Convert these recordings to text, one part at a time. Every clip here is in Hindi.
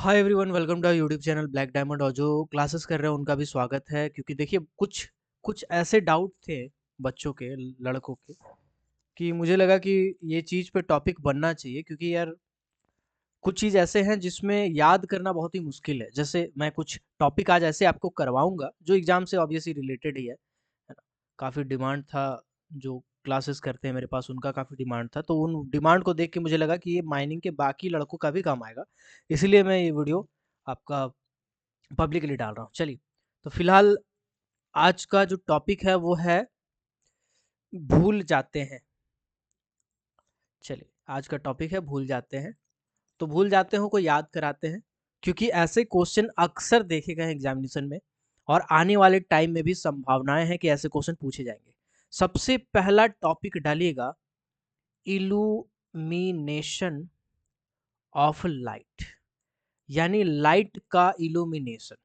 Hi everyone, welcome to YouTube channel black diamond. और जो क्लासेस कर रहे हैं उनका भी स्वागत है, क्योंकि देखिए कुछ कुछ ऐसे डाउट थे बच्चों के, लड़कों के, कि मुझे लगा कि ये चीज़ पे टॉपिक बनना चाहिए। क्योंकि यार कुछ चीज़ ऐसे हैं जिसमें याद करना बहुत ही मुश्किल है। जैसे मैं कुछ टॉपिक आज ऐसे आपको करवाऊंगा जो एग्जाम से ऑब्वियसली रिलेटेड ही है ना। काफ़ी डिमांड था, जो क्लासेस करते हैं मेरे पास उनका काफ़ी डिमांड था, तो उन डिमांड को देख के मुझे लगा कि ये माइनिंग के बाकी लड़कों का भी काम आएगा। इसलिए मैं ये वीडियो आपका पब्लिकली डाल रहा हूँ। चलिए, तो फिलहाल आज का जो टॉपिक है वो है भूल जाते हैं। चलिए, आज का टॉपिक है भूल जाते हैं। तो भूल जाते हैं को याद कराते हैं, क्योंकि ऐसे क्वेश्चन अक्सर देखे गए हैं एग्जामिनेशन में, और आने वाले टाइम में भी संभावनाएं हैं कि ऐसे क्वेश्चन पूछे जाएंगे। सबसे पहला टॉपिक डालिएगा, इल्यूमिनेशन ऑफ लाइट, यानी लाइट का इल्यूमिनेशन।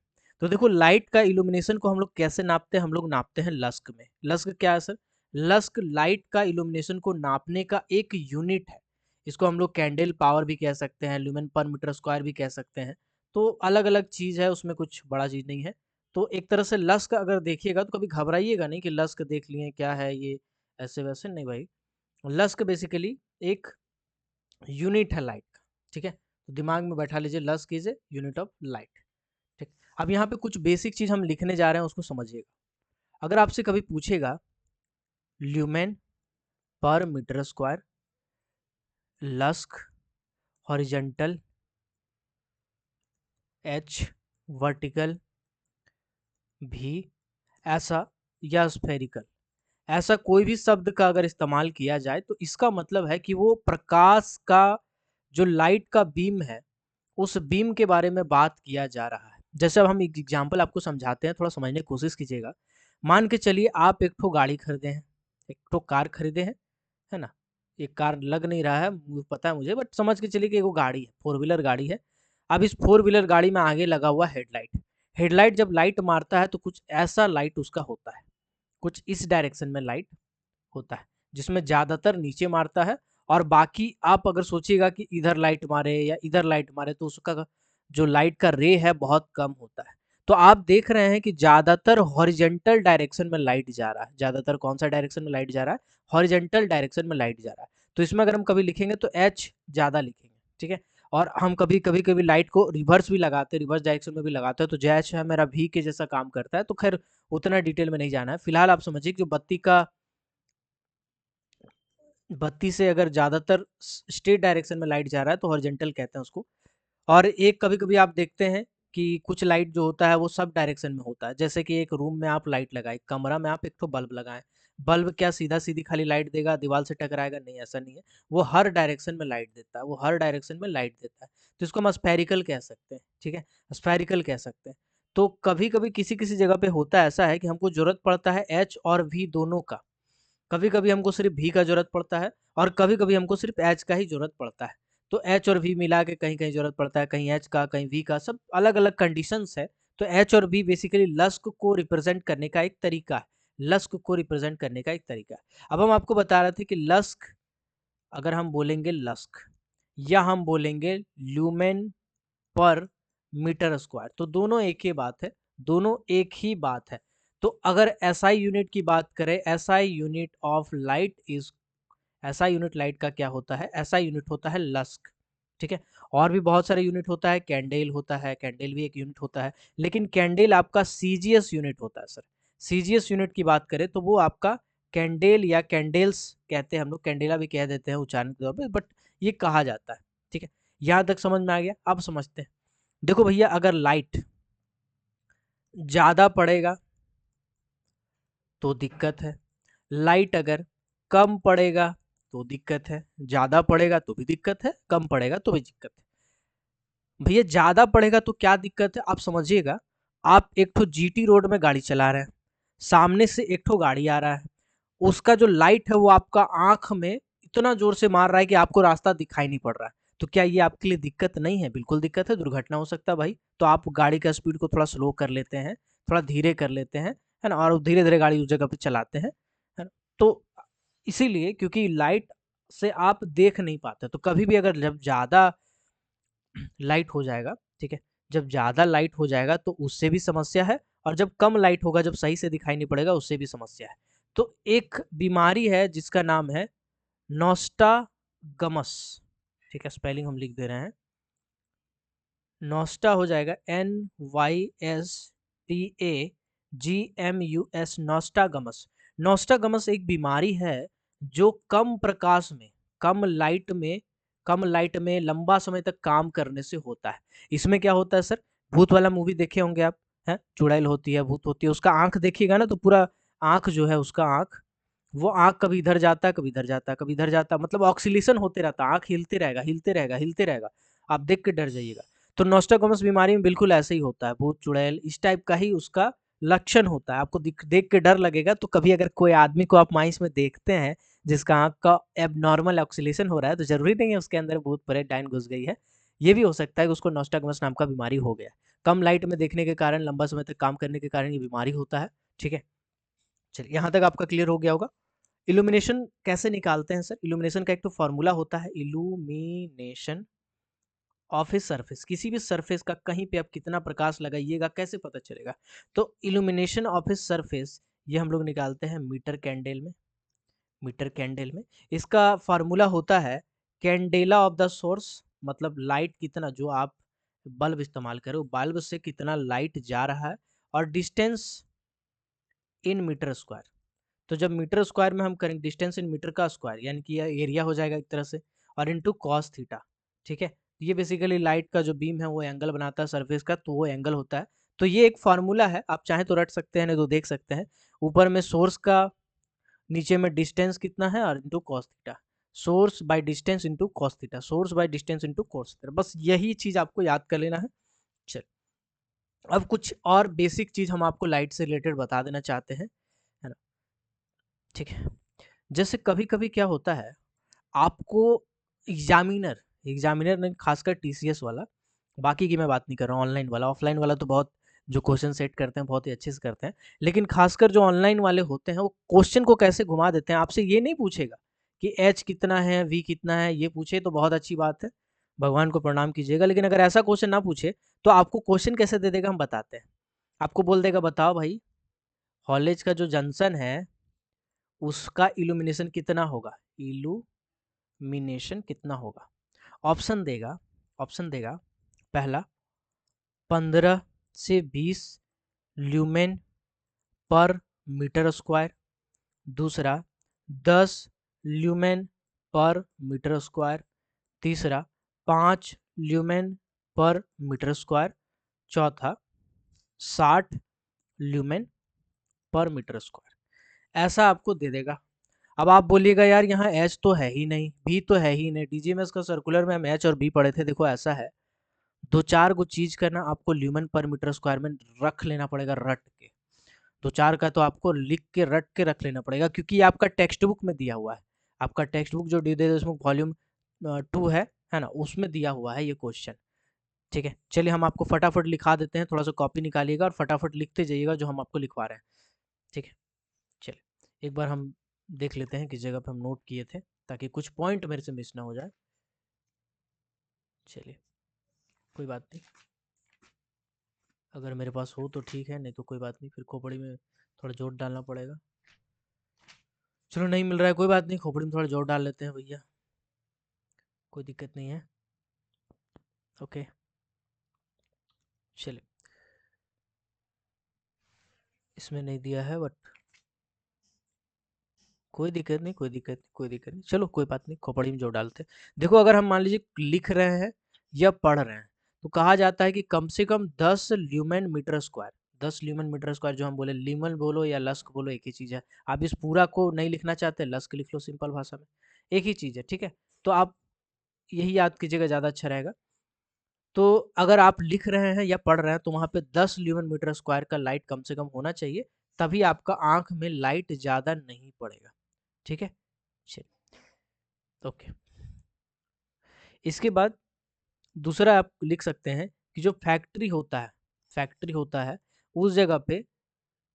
तो देखो, लाइट का इल्यूमिनेशन को हम लोग कैसे नापते हैं? हम लोग नापते हैं लस्क में। लस्क क्या है सर? लस्क लाइट का इल्यूमिनेशन को नापने का एक यूनिट है। इसको हम लोग कैंडल पावर भी कह सकते हैं, ल्यूमेन पर मीटर स्क्वायर भी कह सकते हैं। तो अलग अलग चीज है, उसमें कुछ बड़ा चीज नहीं है। तो एक तरह से लस्क अगर देखिएगा तो कभी घबराइएगा नहीं कि लस्क देख लिए क्या है ये, ऐसे वैसे नहीं भाई। लस्क बेसिकली एक यूनिट है लाइट का। ठीक है, तो दिमाग में बैठा लीजिए, लस्क is a unit of light. ठीक। अब यहाँ पे कुछ बेसिक चीज हम लिखने जा रहे हैं, उसको समझिएगा। अगर आपसे कभी पूछेगा ल्यूमेन पर मीटर स्क्वायर, लस्क हॉरिजेंटल, एच वर्टिकल, भी ऐसा, या स्फेरिकल, ऐसा कोई भी शब्द का अगर इस्तेमाल किया जाए तो इसका मतलब है कि वो प्रकाश का, जो लाइट का बीम है, उस बीम के बारे में बात किया जा रहा है। जैसे अब हम एक एग्जांपल आपको समझाते हैं, थोड़ा समझने की कोशिश कीजिएगा। मान के चलिए आप एक ठो गाड़ी खरीदे हैं, एक ठो कार खरीदे हैं, है ना। एक कार लग नहीं रहा है, पता है मुझे, बट समझ के चलिए कि वो गाड़ी है, फोर व्हीलर गाड़ी है। अब इस फोर व्हीलर गाड़ी में आगे लगा हुआ हेडलाइट। हेडलाइट जब लाइट मारता है तो कुछ ऐसा लाइट उसका होता है, कुछ इस डायरेक्शन में लाइट होता है, जिसमें ज्यादातर नीचे मारता है। और बाकी आप अगर सोचिएगा कि इधर लाइट मारे या इधर लाइट मारे, तो उसका जो लाइट का रे है बहुत कम होता है। तो आप देख रहे हैं कि ज्यादातर हॉरिजेंटल डायरेक्शन में लाइट जा रहा है। ज्यादातर कौन सा डायरेक्शन में लाइट जा रहा है? हॉरिजेंटल डायरेक्शन में लाइट जा रहा है। तो इसमें अगर हम कभी लिखेंगे तो एच ज्यादा लिखेंगे। ठीक है। और हम कभी कभी कभी लाइट को रिवर्स भी लगाते हैं, रिवर्स डायरेक्शन में भी लगाते हैं, तो जो एच है मेरा भी के जैसा काम करता है। तो खैर उतना डिटेल में नहीं जाना है। फिलहाल आप समझिए कि बत्ती से अगर ज्यादातर स्ट्रेट डायरेक्शन में लाइट जा रहा है तो हॉरिजेंटल कहते हैं उसको। और एक कभी कभी आप देखते हैं कि कुछ लाइट जो होता है वो सब डायरेक्शन में होता है। जैसे कि एक रूम में आप लाइट लगाए, कमरा में आप एक तो बल्ब लगाएं। बल्ब क्या सीधा सीधी खाली लाइट देगा, दीवार से टकराएगा? नहीं, ऐसा नहीं है। वो हर डायरेक्शन में लाइट देता है, वो हर डायरेक्शन में लाइट देता है। तो इसको हम स्फेरिकल कह सकते हैं। ठीक है, स्फेरिकल कह सकते हैं। तो कभी कभी किसी किसी जगह पे होता ऐसा है कि हमको जरूरत पड़ता है एच और वी दोनों का। कभी कभी हमको सिर्फ भी का जरूरत पड़ता है, और कभी कभी हमको सिर्फ एच का ही जरूरत पड़ता है। तो एच और वी मिला के कहीं कहीं जरूरत पड़ता है, कहीं एच का कहीं वी का, सब अलग अलग कंडीशंस है। तो एच और वी बेसिकली लस्क को रिप्रेजेंट करने का एक तरीका है। लस्क को रिप्रेजेंट करने का एक तरीका है। अब हम आपको बता रहे थे कि लस्क, अगर हम बोलेंगे लस्क या हम बोलेंगे ल्यूमेन पर मीटर स्क्वायर, तो दोनों एक ही बात है, दोनों एक ही बात है। तो अगर एसआई यूनिट की बात करें, SI unit of light is, SI unit light का क्या होता है? एसआई यूनिट होता है लस्क। ठीक है। और भी बहुत सारे यूनिट होता है, कैंडेल होता है, कैंडेल भी एक यूनिट होता है, लेकिन कैंडेल आपका सीजीएस यूनिट होता है सर। सीजीएस यूनिट की बात करें तो वो आपका कैंडेल या कैंडेल्स कहते हैं, हम लोग कैंडेला भी कह देते हैं उच्चारण के तौर पे, बट ये कहा जाता है। ठीक है, यहाँ तक समझ में आ गया? अब समझते हैं। देखो भैया, अगर लाइट ज्यादा पड़ेगा तो दिक्कत है, लाइट अगर कम पड़ेगा तो दिक्कत है, ज्यादा पड़ेगा तो भी दिक्कत है, कम पड़ेगा तो भी दिक्कत है। भैया ज्यादा पड़ेगा तो क्या दिक्कत है आप समझिएगा। आप एक ठो जीटी रोड में गाड़ी चला रहे हैं, सामने से एक ठो गाड़ी आ रहा है, उसका जो लाइट है वो आपका आंख में इतना जोर से मार रहा है कि आपको रास्ता दिखाई नहीं पड़ रहा है। तो क्या ये आपके लिए दिक्कत नहीं है? बिल्कुल दिक्कत है, दुर्घटना हो सकता है भाई। तो आप गाड़ी का स्पीड को थोड़ा स्लो कर लेते हैं, थोड़ा धीरे कर लेते हैं, है ना, और धीरे धीरे गाड़ी उस जगह पे चलाते हैं, है ना। तो इसीलिए, क्योंकि लाइट से आप देख नहीं पाते, तो कभी भी अगर जब ज्यादा लाइट हो जाएगा ठीक है। जब ज़्यादा लाइट हो जाएगा तो उससे भी समस्या है, और जब कम लाइट होगा, जब सही से दिखाई नहीं पड़ेगा, उससे भी समस्या है। तो एक बीमारी है जिसका नाम है नॉस्टागमस, ठीक है, स्पेलिंग हम लिख दे रहे हैं। नॉस्टा हो जाएगा NYSTAGMUS, नॉस्टागमस। नॉस्टागमस एक बीमारी है जो कम प्रकाश में, कम लाइट में, कम लाइट में लंबा समय तक काम करने से होता है। इसमें क्या होता है सर, भूत वाला मूवी देखे होंगे आप, हैं, चुड़ैल होती है, भूत होती है, उसका आंख देखिएगा ना तो पूरा आंख जो है उसका आंख, वो आंख कभी इधर जाता है, कभी इधर जाता है, कभी इधर जाता है, मतलब ऑक्सीलेशन होते रहता है, आंख हिलते रहेगा, हिलते रहेगा, हिलते रहेगा, आप देख के डर जाइएगा। तो नॉस्टागमस बीमारी में बिल्कुल ऐसे ही होता है, भूत चुड़ैल इस टाइप का ही उसका लक्षण होता है। आपको देख के डर लगेगा, तो कभी अगर कोई आदमी को आप माइंस में देखते हैं जिसका आंख का एबनॉर्मल ऑक्सीलेशन हो रहा है, तो जरूरी नहीं है उसके अंदर भूत प्रेत डायन घुस गई है। ये भी हो सकता है कि उसको नॉस्टागमस नाम का बीमारी हो गया। कम लाइट में देखने के कारण, लंबा समय तक काम करने के कारण ये बीमारी होता है। ठीक है, चलिए यहाँ तक आपका क्लियर हो गया होगा। इल्यूमिनेशन कैसे निकालते हैं सर? इल्यूमिनेशन का एक तो फॉर्मूला होता है, इल्यूमिनेशन ऑफ ए सरफेस। किसी भी सरफेस का कहीं पे आप कितना प्रकाश लगाइएगा, कैसे पता चलेगा? तो इल्यूमिनेशन ऑफ ए सरफेस ये हम लोग निकालते हैं मीटर कैंडल में, मीटर कैंडल में। इसका फार्मूला होता है कैंडेला ऑफ द सोर्स, मतलब लाइट कितना, जो आप बल्ब इस्तेमाल करो, बल्ब से कितना लाइट जा रहा है, और डिस्टेंस इन मीटर स्क्वायर। तो जब मीटर स्क्वायर में हम करेंगे डिस्टेंस इन मीटर का स्क्वायर, यानी कि यह एरिया हो जाएगा एक तरह से, और इनटू कॉस थीटा। ठीक है, ये बेसिकली लाइट का जो बीम है वो एंगल बनाता है सरफेस का, तो वो एंगल होता है। तो ये एक फार्मूला है, आप चाहें तो रट सकते हैं, नहीं तो देख सकते हैं। ऊपर में सोर्स का, नीचे में डिस्टेंस कितना है, और into cos theta. Source by distance into cos theta, source by distance into cos theta, बस यही चीज आपको याद कर लेना है। चल, अब कुछ और बेसिक चीज हम आपको लाइट से रिलेटेड बता देना चाहते हैं, है ना? ठीक है, जैसे कभी कभी क्या होता है, आपको एग्जामिनर, एग्जामिनर ने खासकर टीसीएस वाला, बाकी की मैं बात नहीं कर रहा हूँ, ऑनलाइन वाला, ऑफलाइन वाला तो बहुत जो क्वेश्चन सेट करते हैं बहुत ही अच्छे से करते हैं, लेकिन खासकर जो ऑनलाइन वाले होते हैं वो क्वेश्चन को कैसे घुमा देते हैं। आपसे ये नहीं पूछेगा कि एच कितना है, वी कितना है, ये पूछे तो बहुत अच्छी बात है, भगवान को प्रणाम कीजिएगा, लेकिन अगर ऐसा क्वेश्चन ना पूछे तो आपको क्वेश्चन कैसे दे देगा, हम बताते हैं। आपको बोल देगा बताओ भाई, हॉलेज का जो जंक्शन है उसका इल्यूमिनेशन कितना होगा, इल्यूमिनेशन कितना होगा। ऑप्शन देगा, ऑप्शन देगा, पहला 15 से 20 ल्यूमेन पर मीटर स्क्वायर, दूसरा 10 ल्यूमेन पर मीटर स्क्वायर, तीसरा 5 ल्यूमेन पर मीटर स्क्वायर, चौथा 60 ल्यूमेन पर मीटर स्क्वायर। ऐसा आपको दे देगा। अब आप बोलिएगा यार यहाँ एच तो है ही नहीं, बी तो है ही नहीं, डीजीएमएस का सर्कुलर में हम एच और बी पढ़े थे। देखो ऐसा है, दो चार को चीज करना आपको ल्यूमेन पर मीटर स्क्वायर में रख लेना पड़ेगा, रट के। दो चार का तो आपको लिख के रट के रख लेना पड़ेगा, क्योंकि ये आपका टेक्स्ट बुक में दिया हुआ है। आपका टेक्स्ट बुक जो डी देशमुख वॉल्यूम 2 है ना, उसमें दिया हुआ है ये क्वेश्चन। ठीक है, चलिए हम आपको फटाफट लिखा देते हैं, थोड़ा सा कॉपी निकालिएगा और फटाफट लिखते जाइएगा जो हम आपको लिखवा रहे हैं। ठीक है, चलिए एक बार हम देख लेते हैं किस जगह पे हम नोट किए थे, ताकि कुछ पॉइंट मेरे से मिस ना हो जाए। चलिए कोई बात नहीं, अगर मेरे पास हो तो ठीक है, नहीं तो कोई बात नहीं, फिर खोपड़ी में थोड़ा जोर डालना पड़ेगा। चलो नहीं मिल रहा है कोई बात नहीं, खोपड़ी में थोड़ा जोर डाल लेते हैं भैया, कोई दिक्कत नहीं है। ओके, चलिए इसमें नहीं दिया है, बट कोई दिक्कत नहीं, कोई दिक्कत नहीं, कोई दिक्कत नहीं, चलो कोई बात नहीं, खोपड़ी में जोर डालते हैं। देखो अगर हम मान लीजिए लिख रहे हैं या पढ़ रहे हैं, तो कहा जाता है कि कम से कम 10 lumen metre square, 10 lumen metre square, जो हम बोले ल्यूमेन बोलो या लस्क बोलो एक ही चीज़ है। आप इस पूरा को नहीं लिखना चाहते, लस्क लिख लो सिंपल भाषा में, एक ही चीज़ है। ठीक है, तो आप यही याद कीजिएगा, ज़्यादा अच्छा रहेगा। तो अगर आप लिख रहे हैं या पढ़ रहे हैं तो वहाँ पे 10 ल्यूमेन मीटर स्क्वायर का लाइट कम से कम होना चाहिए, तभी आपका आंख में लाइट ज़्यादा नहीं पड़ेगा। ठीक है, चलिए ओके। इसके बाद दूसरा आप लिख सकते हैं कि जो फैक्ट्री होता है, फैक्ट्री होता है उस जगह पे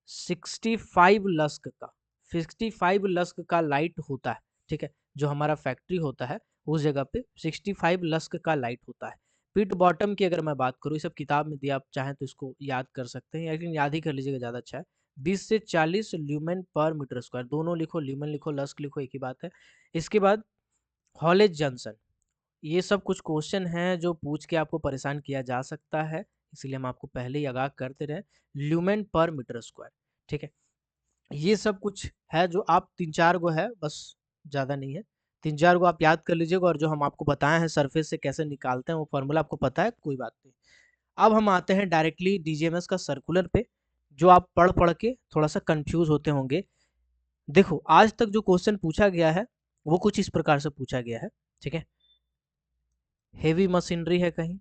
65 लस्क का, 65 लस्क का लाइट होता है। ठीक है, जो हमारा फैक्ट्री होता है उस जगह पे 65 लस्क का लाइट होता है। पिट बॉटम की अगर मैं बात करूँ, ये सब किताब में दिया, आप चाहें तो इसको याद कर सकते हैं, लेकिन याद ही कर लीजिएगा, ज़्यादा अच्छा है। 20 से 40 ल्यूमेन पर मीटर स्क्वायर, दोनों लिखो, ल्यूमेन लिखो, लस्क लिखो, एक ही बात है। इसके बाद हॉलेज जंक्शन, ये सब कुछ क्वेश्चन हैं जो पूछ के आपको परेशान किया जा सकता है, इसीलिए हम आपको पहले ही आगाह करते रहे। ल्यूमेन पर मीटर स्क्वायर, ठीक है। ये सब कुछ है जो आप 3-4 गो है बस, ज़्यादा नहीं है। 3-4 गो आप याद कर लीजिएगा, और जो हम आपको बताए हैं सरफेस से कैसे निकालते हैं वो फ़ॉर्मूला आपको पता है, कोई बात नहीं। अब हम आते हैं डायरेक्टली डीजीएमएस का सर्कुलर पे, जो आप पढ़ के थोड़ा-सा कन्फ्यूज़ होते होंगे। देखो, आज तक जो क्वेश्चन पूछा गया है, वो कुछ इस प्रकार से पूछा गया है, ठीक है। हेवी मशीनरी है कहीं,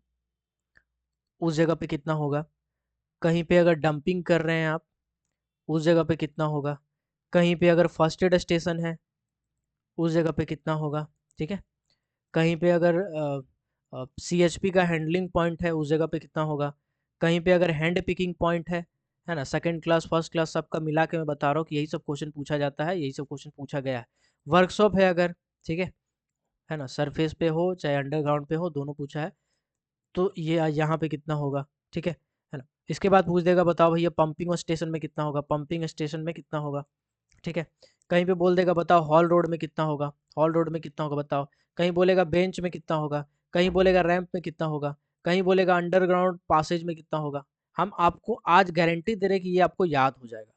उस जगह पे कितना होगा? कहीं पे अगर डंपिंग कर रहे हैं आप, उस जगह पे कितना होगा? कहीं पे अगर फर्स्ट एड स्टेशन है, उस जगह पे कितना होगा? ठीक है। कहीं पे अगर सीएचपी का हैंडलिंग पॉइंट है, उस जगह पे कितना होगा? कहीं पे अगर हैंड पिकिंग पॉइंट है ना, सेकंड क्लास फर्स्ट क्लास सबका मिला के मैं बता रहा हूँ कि यही सब क्वेश्चन पूछा जाता है, यही सब क्वेश्चन पूछा गया है। वर्कशॉप है अगर, ठीक है ना, सरफेस पे हो चाहे अंडरग्राउंड पे हो, दोनों पूछा है, तो ये यहाँ पे कितना होगा, ठीक है ना। इसके बाद पूछ देगा बताओ भैया पंपिंग स्टेशन में कितना होगा, पंपिंग स्टेशन में कितना होगा, ठीक है। कहीं पे बोल देगा बताओ हॉल रोड में कितना होगा, हॉल रोड में कितना होगा बताओ। कहीं बोलेगा बेंच में कितना होगा, कहीं बोलेगा रैंप में कितना होगा, कहीं बोलेगा अंडरग्राउंड पासेज में कितना होगा। हम आपको आज गारंटी दे रहे हैं कि ये आपको याद हो जाएगा।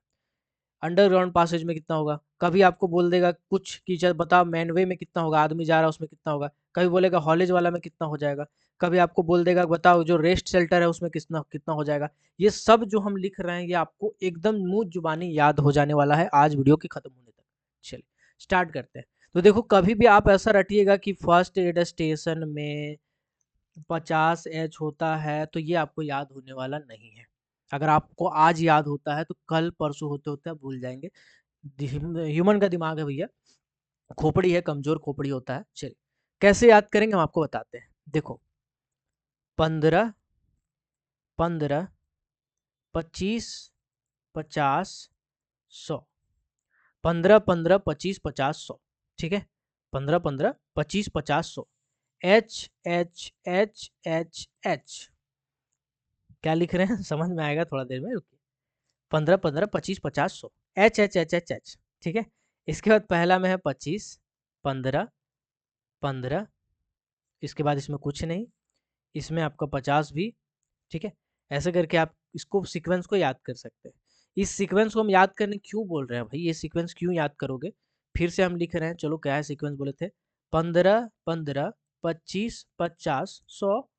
अंडरग्राउंड पासेज में कितना होगा, कभी आपको बोल देगा कुछ कि चल बताओ मैनवे में कितना होगा, आदमी जा रहा है उसमें कितना होगा, कभी बोलेगा हॉलेज वाला में कितना हो जाएगा, कभी आपको बोल देगा बताओ जो रेस्ट शेल्टर है उसमें कितना कितना हो जाएगा। ये सब जो हम लिख रहे हैं ये आपको एकदम मुंह जुबानी याद हो जाने वाला है आज वीडियो के खत्म होने तक। चलिए स्टार्ट करते हैं। तो देखो, कभी भी आप ऐसा रटिएगा कि फर्स्ट एड स्टेशन में 50 H होता है, तो ये आपको याद होने वाला नहीं है। अगर आपको आज याद होता है तो कल परसों होते होते आप भूल जाएंगे। ह्यूमन का दिमाग है भैया, खोपड़ी है, कमजोर खोपड़ी होता है। चलिए कैसे याद करेंगे हम आपको बताते हैं। देखो 15, 15, 25, 50, 100, 15, 15, 25, 50, 100, ठीक है। 15, 15, 25, 50, 100, H H H H H, क्या लिख रहे हैं समझ में आएगा थोड़ा देर में, रुकिए। 15, 15, 25, 50, 100, H H H H H, ठीक है। इसके बाद पहला में है 25, 15, 15, इसके बाद इसमें कुछ नहीं, इसमें आपका 50 भी, ठीक है। ऐसे करके आप इसको सीक्वेंस को याद कर सकते हैं। इस सीक्वेंस को हम याद करने क्यों बोल रहे हैं भाई, ये सीक्वेंस क्यों याद करोगे? फिर से हम लिख रहे हैं, चलो क्या है सीक्वेंस बोले थे, 15, 15, 25, 50, 100,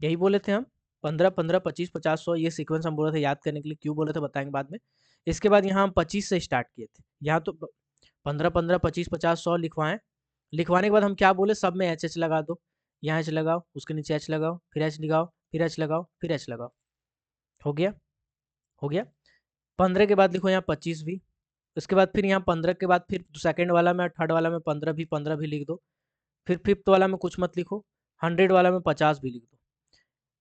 यही बोले थे हम। 15, 15, 25, 50, 100, ये सीक्वेंस हम बोले थे याद करने के लिए, क्यों बोले थे बताएंगे बाद में। इसके बाद यहाँ हम 25 से स्टार्ट किए थे, यहाँ तो 15, 15, 25, 50, 100 लिखवाएं। लिखवाने के बाद हम क्या बोले, सब में एच एच लगा दो, यहाँ एच लगाओ, उसके नीचे एच लगाओ, फिर एच लगाओ, फिर एच लगाओ, फिर एच लगाओ, हो गया, हो गया। 15 के बाद लिखो यहाँ 25 भी, उसके बाद फिर यहाँ 15 के बाद फिर सेकंड वाला में, थर्ड वाला में 15 भी लिख दो, फिर फिफ्थ वाला में कुछ मत लिखो, 100 वाला में 50 भी लिख दो।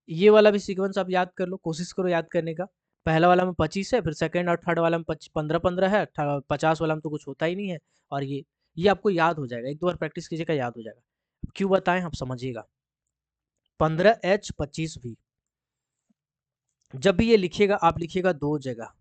ये वाला भी सीक्वेंस आप याद कर लो, कोशिश करो याद करने का। पहला वाला में 25 है, फिर सेकंड और थर्ड वाला में 15 है, 50 वाला में तो कुछ होता ही नहीं है। और ये आपको याद हो जाएगा, एक दो बार प्रैक्टिस कीजिएगा, याद हो जाएगा। क्यों बताएं आप समझिएगा। 15H 25V, जब भी ये लिखिएगा आप लिखिएगा दो जगह,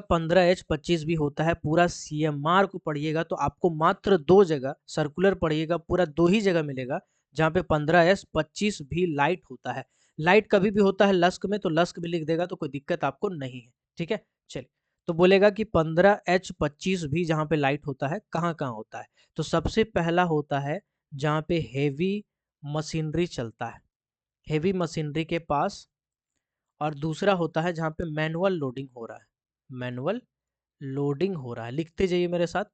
15H 25V होता है। पूरा CMR को पढ़िएगा तो आपको मात्र 2 जगह, सर्कुलर पढ़िएगा पूरा 2 ही जगह मिलेगा जहाँ पे 15H 25V लाइट होता है। लाइट कभी भी होता है लस्क में, तो लस्क भी लिख देगा तो कोई दिक्कत आपको नहीं है, ठीक है। चलिए, तो बोलेगा कि 15H 25V जहाँ पे लाइट होता है, कहाँ कहाँ होता है? तो सबसे पहला होता है जहाँ पे हेवी मशीनरी चलता है, हेवी मशीनरी के पास। और दूसरा होता है जहाँ पे मैनुअल लोडिंग हो रहा है, मैनुअल लोडिंग हो रहा है। लिखते जाइए मेरे साथ,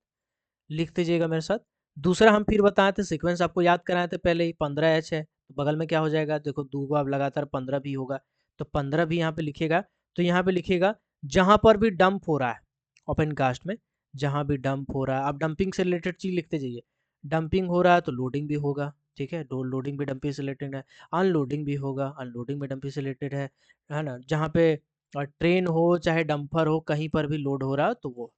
लिखते जाइएगा मेरे साथ। दूसरा हम फिर बताए थे, सीक्वेंस आपको याद कराए थे पहले ही, 15H है तो बगल में क्या हो जाएगा, देखो दो को अब लगातार 15 भी होगा, तो 15 भी यहाँ पे लिखेगा। तो यहाँ पे लिखेगा जहाँ पर भी डंप हो रहा है ओपन कास्ट में, जहाँ भी डंप हो रहा है, आप डंपिंग से रिलेटेड चीज लिखते जाइए। डंपिंग हो रहा है तो लोडिंग भी होगा, ठीक है, लोडिंग भी डंपिंग से रिलेटेड है। अनलोडिंग भी होगा, अनलोडिंग भी डंपिंग से रिलेटेड है ना। जहाँ पे ट्रेन हो चाहे डंपर हो, कहीं पर भी लोड हो रहा तो वो।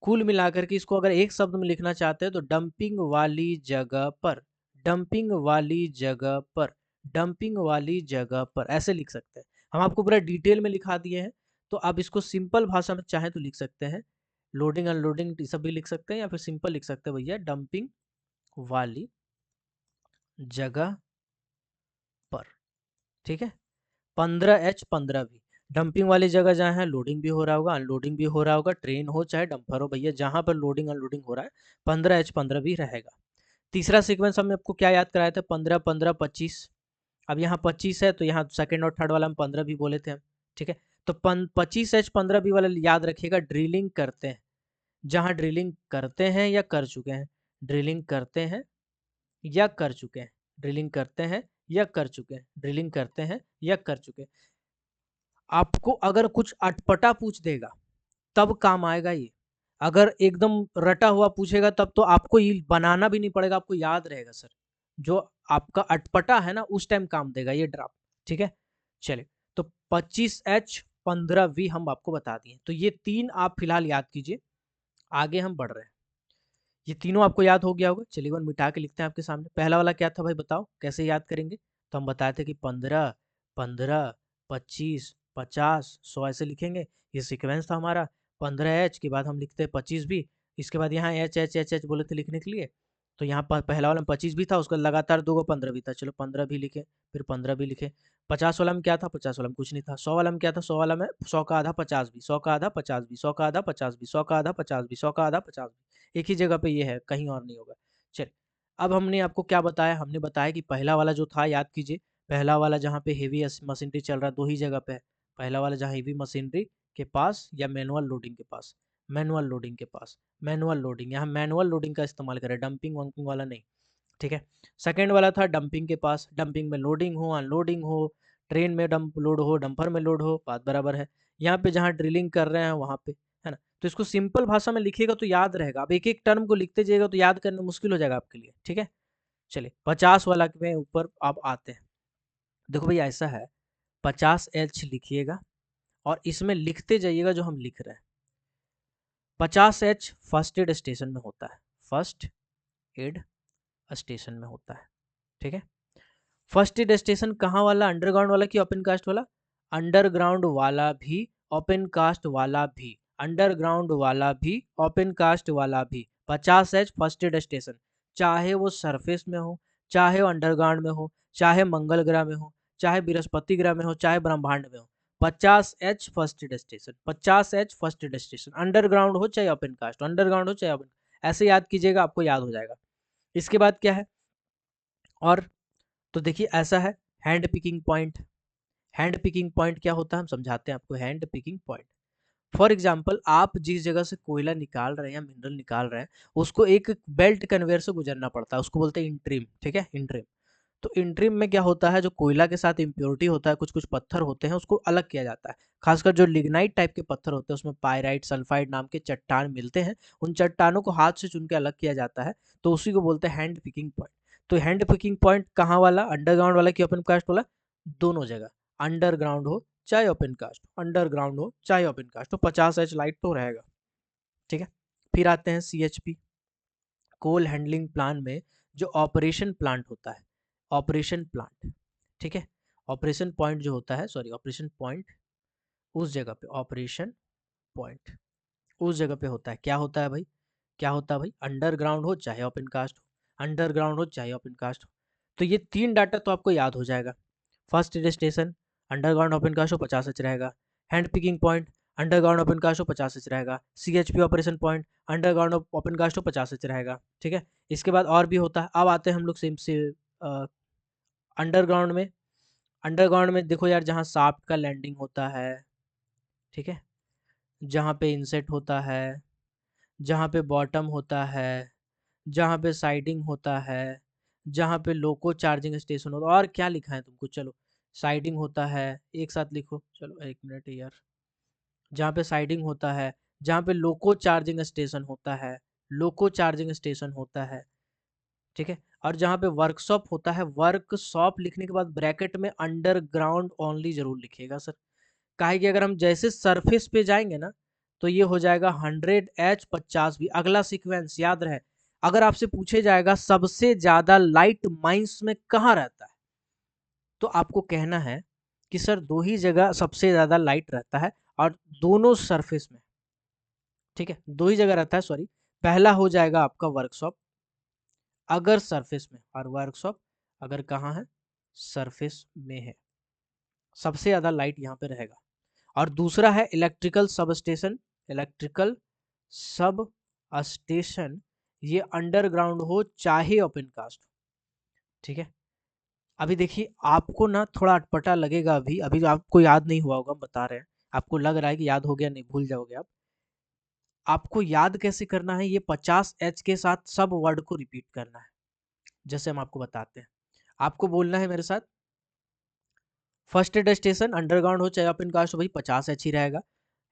कुल मिलाकर के इसको अगर एक शब्द में लिखना चाहते हैं तो डंपिंग वाली जगह पर, डंपिंग वाली जगह पर, डंपिंग वाली जगह पर ऐसे लिख सकते हैं। हम आपको पूरा डिटेल में लिखा दिए हैं, तो आप इसको सिंपल भाषा में चाहे तो लिख सकते हैं, लोडिंग अनलोडिंग सब भी लिख सकते हैं, या फिर सिंपल लिख सकते हैं भैया डंपिंग वाली जगह पर। ठीक है, 15H 15V डंपिंग वाली जगह जहाँ है लोडिंग भी हो रहा होगा अनलोडिंग भी हो रहा होगा, ट्रेन हो चाहे डंपर हो भैया, जहाँ पर लोडिंग अनलोडिंग हो रहा है 15H 15V रहेगा। तीसरा सीक्वेंस हमने आपको क्या याद कराया था, 15 15 25। अब यहाँ 25 है तो यहाँ सेकंड और थर्ड वाला हम 15 भी बोले थे हम। ठीक है, तो 25H 15V वाला याद रखिएगा, ड्रिलिंग करते हैं, जहाँ ड्रिलिंग करते हैं या कर चुके हैं, ड्रिलिंग करते हैं या कर चुके हैं, ड्रिलिंग करते हैं या कर चुके हैं, ड्रिलिंग करते हैं या कर चुके हैं। आपको अगर कुछ अटपटा पूछ देगा तब काम आएगा ये, अगर एकदम रटा हुआ पूछेगा तब तो आपको ये बनाना भी नहीं पड़ेगा, आपको याद रहेगा सर। जो आपका अटपटा है ना उस टाइम काम देगा ये ड्राफ्ट। ठीक है, चलिए, तो 25H 15V हम आपको बता दिए, तो ये तीन आप फिलहाल याद कीजिए, आगे हम बढ़ रहे हैं। ये तीनों आपको याद हो गया होगा, चलिए वन मिटा के लिखते हैं आपके सामने। पहला वाला क्या था भाई बताओ, कैसे याद करेंगे? तो हम बताए थे कि 15 15 25 50 100 ऐसे लिखेंगे, ये सीक्वेंस था हमारा। 15H के बाद हम लिखते हैं 25 भी, इसके बाद यहाँ H H H H बोले थे लिखने के लिए, तो यहाँ पर पहला वाला में 25 भी था, उसका लगातार 2 15 भी था, चलो 15 भी लिखे, फिर 15 भी लिखे। 50 वाला में क्या था, 50 वाला में कुछ नहीं था। 100 वाला में क्या था, 100 वाला में 100 का आधा 50 भी, 100 का आधा 50 भी, 100 का आधा 50 भी, 100 का आधा 50 भी, 100 का आधा 50 भी, एक ही जगह पे ये है, कहीं और नहीं होगा। चलिए, अब हमने आपको क्या बताया, हमने बताया कि पहला वाला जो था याद कीजिए, पहला वाला जहाँ पे हेवी मशीनरी चल रहा है दो ही जगह पे है, पहला वाला जहाँ हेवी मशीनरी के पास या मैनुअल लोडिंग के पास, मैनुअल लोडिंग के पास, मैनुअल लोडिंग, यहाँ मैनुअल लोडिंग का इस्तेमाल करें, डंपिंग वंपिंग वाला नहीं। ठीक है, सेकंड वाला था डंपिंग के पास, डंपिंग में लोडिंग हो अनलोडिंग हो, ट्रेन में डंप लोड हो डंपर में लोड हो, बात बराबर है। यहाँ पे जहाँ ड्रिलिंग कर रहे हैं वहाँ पे, है ना, तो इसको सिंपल भाषा में लिखिएगा तो याद रहेगा। अब एक एक टर्म को लिखते जाइएगा तो याद करना मुश्किल हो जाएगा आपके लिए। ठीक है, चलिए 50 वाला में ऊपर आप आते हैं। देखो भैया ऐसा है, 50H लिखिएगा और इसमें लिखते जाइएगा जो हम लिख रहे हैं। 50H फर्स्ट एड स्टेशन में होता है, फर्स्ट एड स्टेशन में होता है। ठीक है, फर्स्ट एड स्टेशन कहाँ वाला, अंडरग्राउंड वाला कि ओपन कास्ट वाला? अंडरग्राउंड वाला भी, ओपन कास्ट वाला भी, अंडरग्राउंड वाला भी, ओपन कास्ट वाला भी। 50H फर्स्ट एड स्टेशन, चाहे वो सरफेस में हो, चाहे वो अंडरग्राउंड में हो, चाहे मंगल ग्रह में हो, चाहे बृहस्पति ग्रह में हो, चाहे ब्रह्मांड में हो, 50H first aid station, 50H first aid station, underground हो चाहे ओपन कास्ट, अंडरग्राउंड हो चाहे ओपन, ऐसे याद कीजिएगा, आपको याद हो जाएगा। इसके बाद क्या है और, तो देखिए ऐसा है, hand picking point. Hand picking point क्या होता है हम समझाते हैं आपको। Hand picking point, for example आप जिस जगह से कोयला निकाल रहे हैं या मिनरल निकाल रहे हैं, उसको एक बेल्ट कन्वेयर से गुजरना पड़ता है, उसको बोलते हैं इंट्रीम। ठीक है, इंट्रीम। तो इंट्रीम में क्या होता है, जो कोयला के साथ इम्प्योरिटी होता है, कुछ कुछ पत्थर होते हैं, उसको अलग किया जाता है। खासकर जो लिग्नाइट टाइप के पत्थर होते हैं, उसमें पायराइट सल्फाइड नाम के चट्टान मिलते हैं, उन चट्टानों को हाथ से चुन के अलग किया जाता है, तो उसी को बोलते हैं हैंड पिकिंग पॉइंट। तो हैंड पिकिंग पॉइंट कहाँ वाला, अंडरग्राउंड वाला कि ओपन कास्ट वाला? दोनों जगह, अंडरग्राउंड हो चाहे ओपन कास्ट, अंडरग्राउंड हो चाहे ओपन कास्ट, तो 50H लाइट तो रहेगा। ठीक है, फिर आते हैं CHP, कोल हैंडलिंग प्लांट में जो ऑपरेशन प्लांट होता है, ऑपरेशन प्लांट। ठीक है, ऑपरेशन पॉइंट जो होता है, सॉरी ऑपरेशन पॉइंट, उस जगह पे ऑपरेशन पॉइंट उस जगह पे होता है, क्या होता है भाई, क्या होता है भाई, अंडरग्राउंड हो चाहे ओपन कास्ट हो, अंडरग्राउंड हो चाहे ओपन कास्ट हो। तो ये तीन डाटा तो आपको याद हो जाएगा। First aid station, underground open cast हो 50H रहेगा, hand picking point, underground open cast हो 50H रहेगा, CHP operation point, underground open cast हो 50H रहेगा। ठीक है, इसके बाद और भी होता है। अब आते हैं हम लोग सेम से अंडरग्राउंड में। अंडरग्राउंड में देखो यार, जहाँ शाफ्ट का लैंडिंग होता है, ठीक है, जहाँ पे इनसेट होता है, जहाँ पे बॉटम होता है, जहाँ पे साइडिंग होता है, जहाँ पे लोको चार्जिंग स्टेशन होता है, और क्या लिखा है तुमको, चलो साइडिंग होता है, एक साथ लिखो, चलो एक मिनट यार, जहाँ पे साइडिंग होता है, जहाँ पे लोको चार्जिंग स्टेशन होता है, लोको चार्जिंग स्टेशन होता है। ठीक है, और जहाँ पे वर्कशॉप होता है, वर्कशॉप लिखने के बाद ब्रैकेट में अंडरग्राउंड ओनली जरूर लिखिएगा सर, काहे कि अगर हम जैसे सरफेस पे जाएंगे ना तो ये हो जाएगा 100H 50 भी। अगला सीक्वेंस याद रहे, अगर आपसे पूछे जाएगा सबसे ज्यादा लाइट माइंस में कहाँ रहता है, तो आपको कहना है कि सर दो ही जगह सबसे ज्यादा लाइट रहता है और दोनों सरफेस में, ठीक है, दो ही जगह रहता है, सॉरी। पहला हो जाएगा आपका वर्कशॉप अगर सरफेस में, और वर्कशॉप अगर कहाँ है, सरफेस में है, सबसे ज्यादा लाइट यहाँ पे रहेगा। और दूसरा है electrical sub station, electrical sub station, ये अंडरग्राउंड हो चाहे ओपन कास्ट, ठीक है। अभी देखिए आपको ना थोड़ा अटपटा लगेगा, अभी अभी आपको याद नहीं हुआ होगा, हम बता रहे हैं, आपको लग रहा है कि याद हो गया, नहीं भूल जाओगे आप। आपको याद कैसे करना है, ये 50H के साथ सब वर्ड को रिपीट करना है, जैसे हम आपको बताते हैं। आपको बोलना है मेरे साथ, फर्स्ट एड स्टेशन अंडरग्राउंड हो चाहे ओपन कास्ट हो भाई 50H ही रहेगा।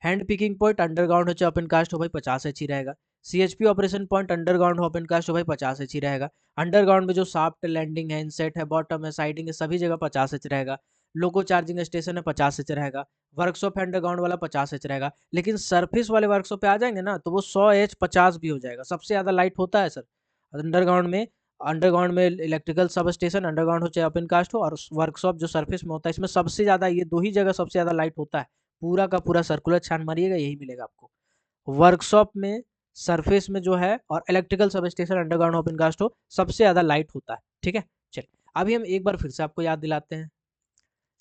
हैंड पिकिंग पॉइंट अंडरग्राउंड हो चाहे ओपन कास्ट हो भाई 50H ही रहेगा। CHP ऑपरेशन पॉइंट अंडरग्राउंड हो ओपन कास्ट हो भाई 50H ही रहेगा। अंडरग्राउंड में जो शाफ्ट लैंडिंग है, इनसेट है, बॉटम है, साइडिंग है, सभी जगह 50H रहेगा। लोको चार्जिंग स्टेशन है 50H रहेगा। वर्कशॉप अंडरग्राउंड वाला 50H रहेगा। लेकिन सरफेस वाले वर्कशॉप पे आ जाएंगे ना तो वो 100H 50 भी हो जाएगा। सबसे ज्यादा लाइट होता है सर अंडरग्राउंड में। अंडरग्राउंड में इलेक्ट्रिकल सब स्टेशन अंडरग्राउंड हो चाहे ओपन कास्ट हो, और वर्कशॉप जो सरफेस में होता है, इसमें सबसे ज्यादा ये दो ही जगह सबसे ज्यादा लाइट होता है। पूरा का पूरा सर्कुलर छान मारिएगा यही मिलेगा आपको। वर्कशॉप में, सरफेस में जो है, और electrical sub station underground open cast हो, सबसे ज्यादा लाइट होता है, ठीक है। चलिए अभी हम एक बार फिर से आपको याद दिलाते हैं।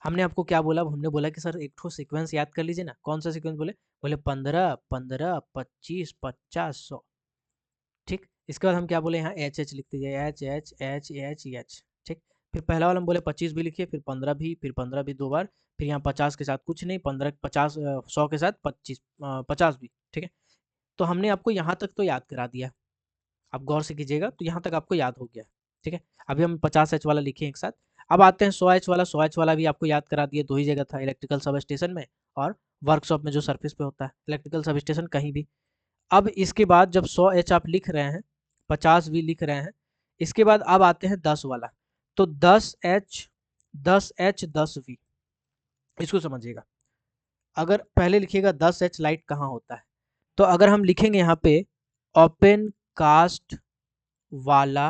हमने आपको क्या बोला, हमने बोला कि सर एक ठो सीक्वेंस याद कर लीजिए ना। कौन सा सीक्वेंस बोले, बोले 15 15 25 50 100, ठीक। इसके बाद हम क्या बोले, यहाँ एच एच लिख दीजिए, H H H H H, ठीक। फिर पहला वाला हम बोले 25 भी लिखिए, फिर 15 भी, फिर 15 भी दो बार, फिर यहाँ 50 के साथ कुछ नहीं, 15 50 100 के साथ 25 50 भी, ठीक है। तो हमने आपको यहाँ तक तो याद करा दिया, आप गौर से कीजिएगा, तो यहाँ तक आपको याद हो गया, ठीक है। अभी हम 50H वाला लिखे एक साथ। अब आते हैं 100H वाला। 100H वाला भी आपको याद करा दिए, दो ही जगह था, इलेक्ट्रिकल सब स्टेशन में और वर्कशॉप में जो सर्फेस पे होता है, इलेक्ट्रिकल सब स्टेशन कहीं भी। अब इसके बाद जब 100H आप लिख रहे हैं, 50 भी लिख रहे हैं, इसके बाद अब आते हैं 10 वाला। तो 10H 10H 10V, इसको समझिएगा। अगर पहले लिखिएगा 10H लाइट कहाँ होता है, तो अगर हम लिखेंगे यहाँ पे ओपन कास्ट वाला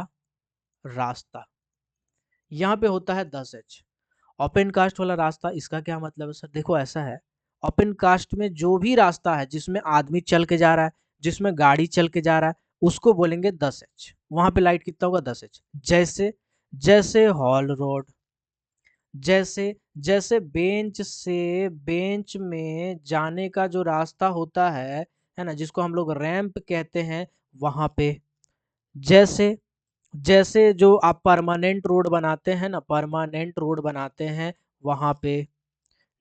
रास्ता, यहाँ पे होता है 10H। ओपन कास्ट वाला रास्ता, इसका क्या मतलब है सर, देखो ऐसा है, ओपन कास्ट में जो भी रास्ता है जिसमें आदमी चल के जा रहा है, जिसमें गाड़ी चल के जा रहा है, उसको बोलेंगे 10H। वहां पे लाइट कितना होगा, 10H। जैसे जैसे हॉल रोड, जैसे जैसे बेंच से बेंच में जाने का जो रास्ता होता है ना, जिसको हम लोग रैंप कहते हैं, वहां पे। जैसे जैसे जो आप परमानेंट रोड बनाते हैं ना, परमानेंट रोड बनाते हैं, वहां पे।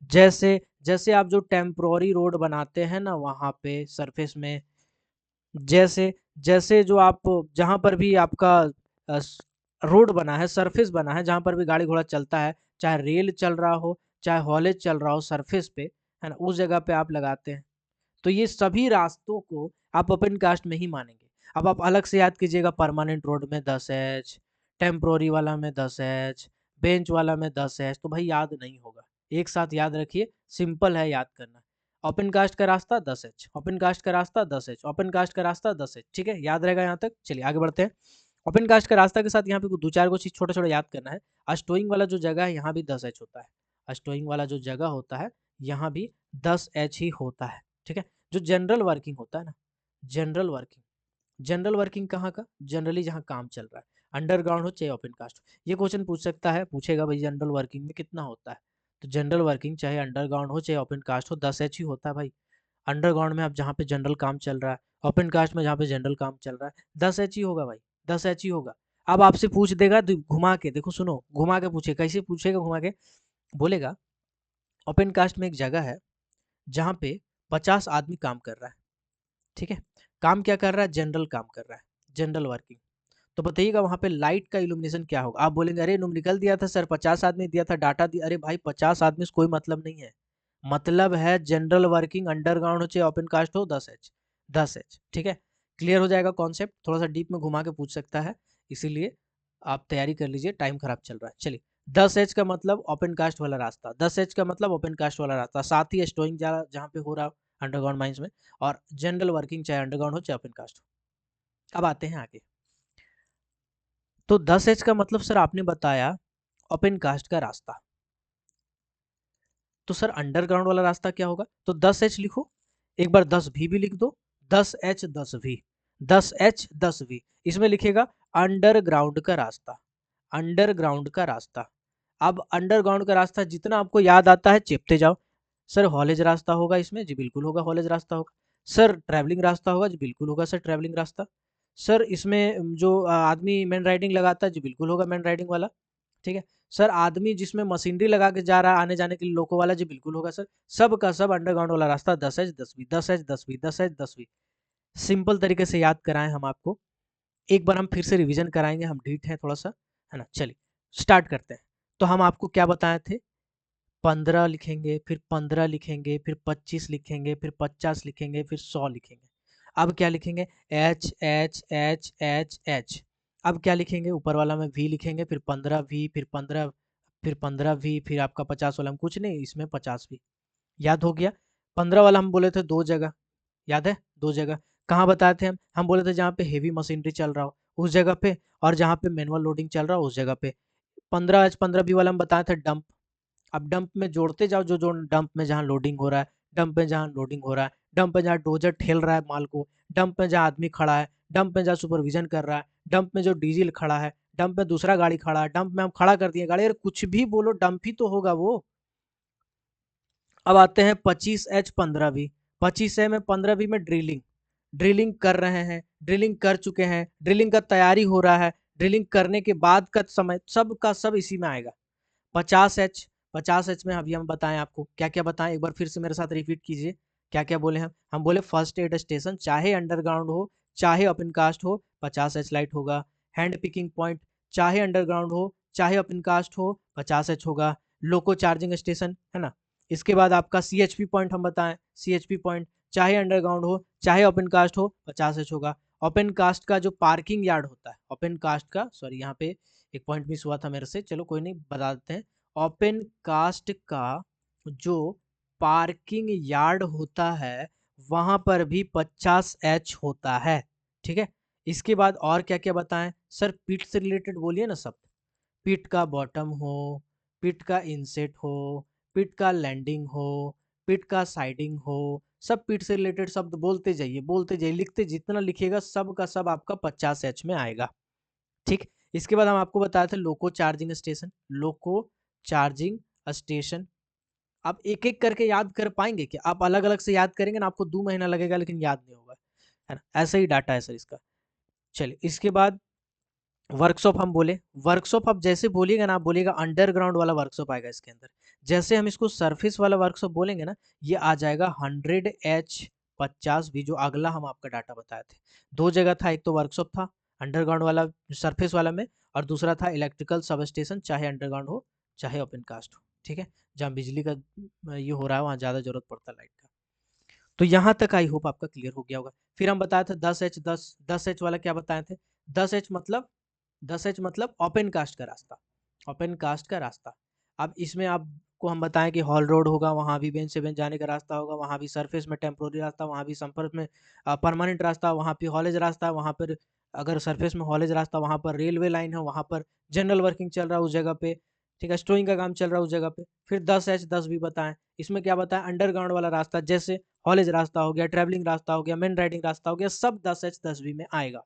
जैसे जैसे आप जो टेम्पोररी रोड बनाते हैं ना, वहां पे सरफेस में। जैसे जैसे जो आप जहां पर भी आपका रोड बना है, सरफेस बना है, जहां पर भी गाड़ी घोड़ा चलता है, चाहे रेल चल रहा हो, चाहे हॉलेज चल रहा हो, सरफेस पे है ना, उस जगह पे आप लगाते हैं। तो ये सभी रास्तों को आप ओपन कास्ट में ही मानेंगे। अब आप अलग से याद कीजिएगा, परमानेंट रोड में 10H, टेम्पोररी वाला में 10H, बेंच वाला में 10H, तो भाई याद नहीं होगा। एक साथ याद रखिए, सिंपल है याद करना। ओपन कास्ट का रास्ता 10H, ओपन कास्ट का रास्ता 10H, ओपन कास्ट का रास्ता 10H, ठीक है, याद रहेगा यहाँ तक। चलिए आगे बढ़ते हैं। ओपन कास्ट का रास्ता के साथ यहाँ पे दो चार को चीज छोटा छोटा याद करना है। अस्टोइंग वाला जो जगह है यहाँ भी 10H होता है। अस्टोइंग वाला जो जगह होता है यहाँ भी 10H ही होता है, ठीक है। जो जनरल वर्किंग होता है ना, जनरल वर्किंग, जनरल वर्किंग कहाँ का, जनरली जहाँ काम चल रहा है, अंडरग्राउंड हो चाहे ओपन कास्ट हो। ये क्वेश्चन पूछ सकता है, पूछेगा भाई जनरल वर्किंग में कितना होता है, तो जनरल वर्किंग चाहे अंडरग्राउंड हो चाहे ओपन कास्ट हो 10H ही होता है भाई। अंडरग्राउंड में आप जहाँ पे जनरल काम चल रहा है, ओपन कास्ट में जहाँ पे जनरल काम चल रहा है, 10H ही होगा भाई, 10H ही होगा। अब आपसे पूछ देगा घुमा के, देखो सुनो, घुमा के पूछे, कैसे पूछेगा घुमा के, बोलेगा ओपन कास्ट में एक जगह है जहाँ पे 50 आदमी काम कर रहा है, ठीक है। काम क्या कर रहा है, जनरल काम कर रहा है, जनरल वर्किंग। तो बताइएगा वहां पे लाइट का इल्यूमिनेशन क्या होगा। आप बोलेंगे अरे न्यूमेरिकल दिया था सर, 50 आदमी दिया था, डाटा दिया, अरे भाई 50 आदमी से कोई मतलब नहीं है। मतलब है जनरल वर्किंग, अंडरग्राउंड हो चाहे ओपन कास्ट हो, 10H 10H, ठीक है। क्लियर हो जाएगा कॉन्सेप्ट, थोड़ा सा डीप में घुमा के पूछ सकता है, इसीलिए आप तैयारी कर लीजिए, टाइम खराब चल रहा है। चलिए 10H का मतलब ओपन कास्ट वाला रास्ता, 10H का मतलब ओपन कास्ट वाला रास्ता, साथ ही स्टोइंग जहाँ पे हो रहा अंडरग्राउंड माइंस में, और जनरल वर्किंग चाहे अंडरग्राउंड हो चाहे ओपन कास्ट हो। अब आते हैं आगे। तो 10H का मतलब सर आपने बताया ओपन कास्ट का रास्ता। तो सर अंडरग्राउंड वाला रास्ता क्या होगा? तो 10H लिखो, एक बार 10V भी लिख दो, 10H 10V, 10H 10V, इसमें लिखेगा अंडरग्राउंड का रास्ता, अंडरग्राउंड का रास्ता। अब अंडरग्राउंड का रास्ता जितना आपको याद आता है चेपते जाओ। सर हॉलेज रास्ता होगा इसमें, जी बिल्कुल होगा हॉलेज रास्ता होगा। सर ट्रैवलिंग रास्ता होगा, जी बिल्कुल होगा सर ट्रैवलिंग रास्ता। सर इसमें जो आदमी मैन राइडिंग लगाता है, जी बिल्कुल होगा मैन राइडिंग वाला, ठीक है। सर आदमी जिसमें मशीनरी लगा के जा रहा है आने जाने के लिए लोको वाला, जी बिल्कुल होगा सर। सब का सब अंडरग्राउंड वाला रास्ता 10H 10V, 10H 10V, 10H 10V। Simple तरीके से याद कराएं हम आपको। एक बार हम फिर से रिवीजन कराएंगे, हम ढीठ हैं थोड़ा सा, है ना। चलिए स्टार्ट करते हैं। तो हम आपको क्या बताए थे? 15 लिखेंगे, फिर 15 लिखेंगे, फिर 25 लिखेंगे, फिर 50 लिखेंगे, फिर 100 लिखेंगे। अब क्या लिखेंगे? H H H H H. अब क्या लिखेंगे? ऊपर वाला में वी लिखेंगे, फिर 15V, फिर 15, फिर 15V, फिर आपका 50 वाला में कुछ नहीं, इसमें 50V। याद हो गया? 15 वाला हम बोले थे 2 जगह, याद है? 2 जगह कहाँ बताए थे हम? हम बोले थे जहाँ पे हेवी मशीनरी चल रहा हो उस जगह पे, और जहाँ पे मैनुअल लोडिंग चल रहा हो उस जगह पे। 15H 15V वाला हम बताए थे डंप। अब डंप में जोड़ते जाओ, जो जो डंप में जहाँ लोडिंग हो रहा है, डंप में जहाँ लोडिंग हो रहा है, डंप में जहाँ डोजर ठेल रहा है माल को, डंप में जहाँ आदमी खड़ा है, डंप में जहाँ सुपरविजन कर रहा है, डंप में जो डीजल खड़ा है, डंप में दूसरा गाड़ी खड़ा है, डंप में हम खड़ा कर दिए गाड़ी, अरे कुछ भी बोलो डंप ही तो होगा वो। अब आते हैं 25H 15V। 25 में 15V में ड्रिलिंग, ड्रिलिंग कर रहे हैं, ड्रिलिंग कर चुके हैं, ड्रिलिंग का तैयारी हो रहा है, ड्रिलिंग करने के बाद का समय, सब का सब इसी में आएगा। 50H, 50H में अभी हम बताएं आपको क्या क्या बताएं, एक बार फिर से मेरे साथ रिपीट कीजिए। क्या क्या बोले हम बोले फर्स्ट एड स्टेशन, चाहे अंडरग्राउंड हो चाहे ओपन कास्ट हो, 50H लाइट होगा। हैंड पिकिंग पॉइंट, चाहे अंडरग्राउंड हो चाहे ओपन कास्ट हो, 50H होगा। लोको चार्जिंग स्टेशन, है ना। इसके बाद आपका CHP पॉइंट हम बताएं, CHP पॉइंट चाहे अंडरग्राउंड हो चाहे ओपन कास्ट हो, 50H होगा। ओपन कास्ट का जो पार्किंग यार्ड होता है, ओपन कास्ट का, सॉरी यहाँ पे एक पॉइंट मिस हुआ था मेरे से, चलो कोई नहीं बता देते हैं। ओपन कास्ट का जो पार्किंग यार्ड होता है वहां पर भी 50H होता है, ठीक है। इसके बाद और क्या क्या बताएं सर? पिट से रिलेटेड बोलिए ना सब। पिट का बॉटम हो, पिट का इनसेट हो, पिट का लैंडिंग हो, पिट का साइडिंग हो, सब पिट से रिलेटेड शब्द बोलते जाइए, बोलते जाइए, लिखते जितना लिखिएगा सब का सब आपका 50H में आएगा, ठीक। इसके बाद हम आपको बताए थे लोको चार्जिंग स्टेशन, लोको चार्जिंग स्टेशन। आप एक एक करके याद कर पाएंगे कि आप अलग अलग से याद करेंगे ना, आपको 2 महीना लगेगा लेकिन याद नहीं होगा, है ना। ऐसा ही डाटा है सर इसका। चलिए इसके बाद वर्कशॉप हम बोले, वर्कशॉप आप जैसे बोलिएगा ना, आप बोलिएगा अंडरग्राउंड वाला वर्कशॉप आएगा इसके अंदर। जैसे हम इसको सरफेस वाला वर्कशॉप बोलेंगे ना, ये आ जाएगा 100H 50V, जो अगला हम आपका डाटा बताए थे। 2 जगह था, एक तो वर्कशॉप था अंडरग्राउंड वाला सरफेस वाला में, और दूसरा था इलेक्ट्रिकल सब स्टेशन, चाहे अंडरग्राउंड हो चाहे ओपन कास्ट हो, ठीक है। जहाँ बिजली का ये हो रहा है वहाँ ज़्यादा जरूरत पड़ता है लाइट का। तो यहाँ तक आई होप आपका क्लियर हो गया होगा। फिर हम बताए थे 10H 10H वाला क्या बताए थे? 10H मतलब ओपन कास्ट का रास्ता, ओपन कास्ट का रास्ता। अब इसमें आपको हम बताएं कि हॉल रोड होगा, वहाँ भी बेंच से बेंच जाने का रास्ता होगा, वहाँ भी सरफेस में टेम्पोररी रास्ता, वहाँ भी संपर्क में परमानेंट रास्ता, वहाँ पे हॉलेज रास्ता, वहाँ पर अगर सरफेस में हॉलेज रास्ता, वहाँ पर रेलवे लाइन है, वहाँ पर जनरल वर्किंग चल रहा है उस जगह पे, ठीक है, स्टोइंग का काम चल रहा है उस जगह पे। फिर 10H 10 भी बताएं, इसमें क्या बताएं? अंडरग्राउंड वाला रास्ता, जैसे हॉलेज रास्ता हो गया, ट्रैवलिंग रास्ता हो गया, मेन राइडिंग रास्ता हो गया, सब 10H 10 भी में आएगा।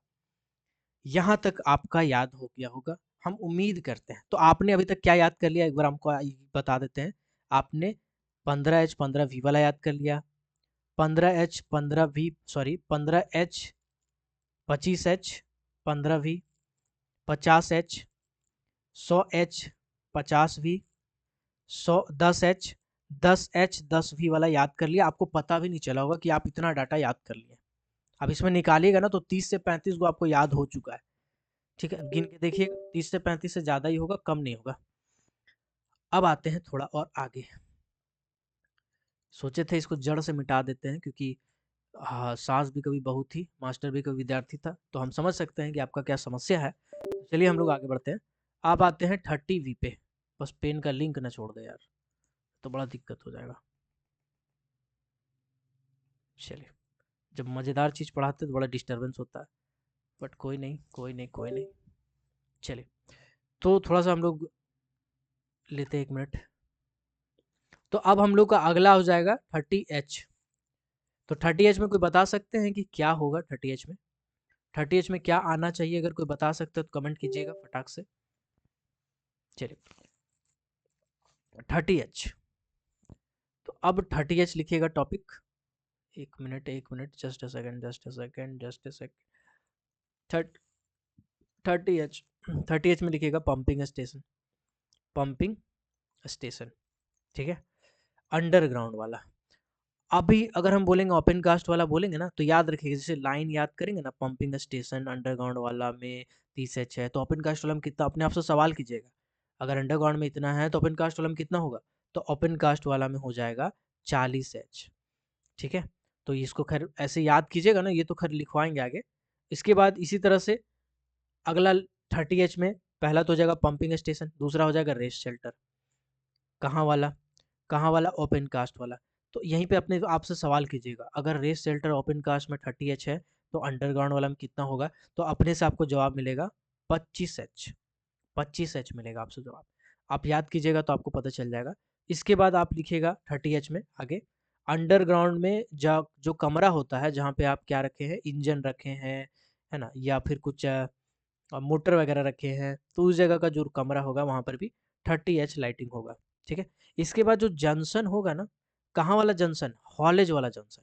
यहाँ तक आपका याद हो गया होगा, हम उम्मीद करते हैं। तो आपने अभी तक क्या याद कर लिया, एक बार हमको बता देते हैं। आपने 15H 15V वाला याद कर लिया, 15H 15V, sorry 15H 25H 15V, 50H 100H 50V, 10H 10H 10V वाला याद कर लिया। आपको पता भी नहीं चला होगा कि आप इतना डाटा याद कर लिए। अब इसमें निकालिएगा ना तो 30 से 35 को आपको याद हो चुका है, ठीक है। गिन के देखिएगा, 30 से 35 से ज़्यादा ही होगा, कम नहीं होगा। अब आते हैं थोड़ा और आगे। सोचे थे इसको जड़ से मिटा देते हैं, क्योंकि हाँ, सास भी कभी बहू थी, मास्टर भी कभी विद्यार्थी था, तो हम समझ सकते हैं कि आपका क्या समस्या है। तो चलिए हम लोग आगे बढ़ते हैं। आप आते हैं 30V पे। बस पेन का लिंक ना छोड़ दे यार, तो बड़ा दिक्कत हो जाएगा। चलिए, जब मज़ेदार चीज़ पढ़ाते हैं तो बड़ा डिस्टर्बेंस होता है, बट कोई नहीं कोई नहीं कोई नहीं। चलिए, तो थोड़ा सा हम लोग लेते हैं 1 मिनट। तो अब हम लोग का अगला हो जाएगा 30H। तो 30H में कोई बता सकते हैं कि क्या होगा 30H में? 30H में क्या आना चाहिए? अगर कोई बता सकते हो तो कमेंट कीजिएगा फटाक से। चलिए, 30H। तो अब 30H लिखिएगा topic. 1 minute, just a second, just a second, just a second. 30H, 30H में लिखिएगा पंपिंग स्टेशन। पंपिंग स्टेशन, ठीक है, अंडरग्राउंड वाला। अभी अगर हम बोलेंगे ओपन कास्ट वाला बोलेंगे ना, तो याद रखिएगा, जैसे लाइन याद करेंगे ना, पंपिंग स्टेशन अंडरग्राउंड वाला में 30H है, तो ओपन कास्ट वाला में कितना, अपने आप से सवाल कीजिएगा, अगर अंडरग्राउंड में इतना है तो ओपन कास्ट वाला में कितना होगा? तो ओपन कास्ट वाला में हो जाएगा 40H, ठीक है। तो इसको खैर ऐसे याद कीजिएगा ना, ये तो खैर लिखवाएंगे आगे। इसके बाद इसी तरह से अगला 30H में पहला तो हो जाएगा पंपिंग स्टेशन, दूसरा हो जाएगा रेस्ट शेल्टर। कहाँ वाला? कहाँ वाला? ओपन कास्ट वाला। तो यहीं पे अपने आपसे सवाल कीजिएगा, अगर रेस्ट शेल्टर ओपन कास्ट में 30H है तो अंडरग्राउंड वाला में कितना होगा? तो अपने से आपको जवाब मिलेगा 25H। 25H मिलेगा आपसे जवाब। आप याद कीजिएगा तो आपको पता चल जाएगा। इसके बाद आप लिखिएगा 30H में आगे, अंडरग्राउंड में जो कमरा होता है, जहाँ पे आप क्या रखे हैं, इंजन रखे हैं, है ना, या फिर कुछ मोटर वगैरह रखे हैं, तो उस जगह का जो कमरा होगा वहाँ पर भी 30H लाइटिंग होगा, ठीक है। इसके बाद जो जंक्शन होगा ना, कहाँ वाला जंक्शन? हॉलेज वाला जंक्शन।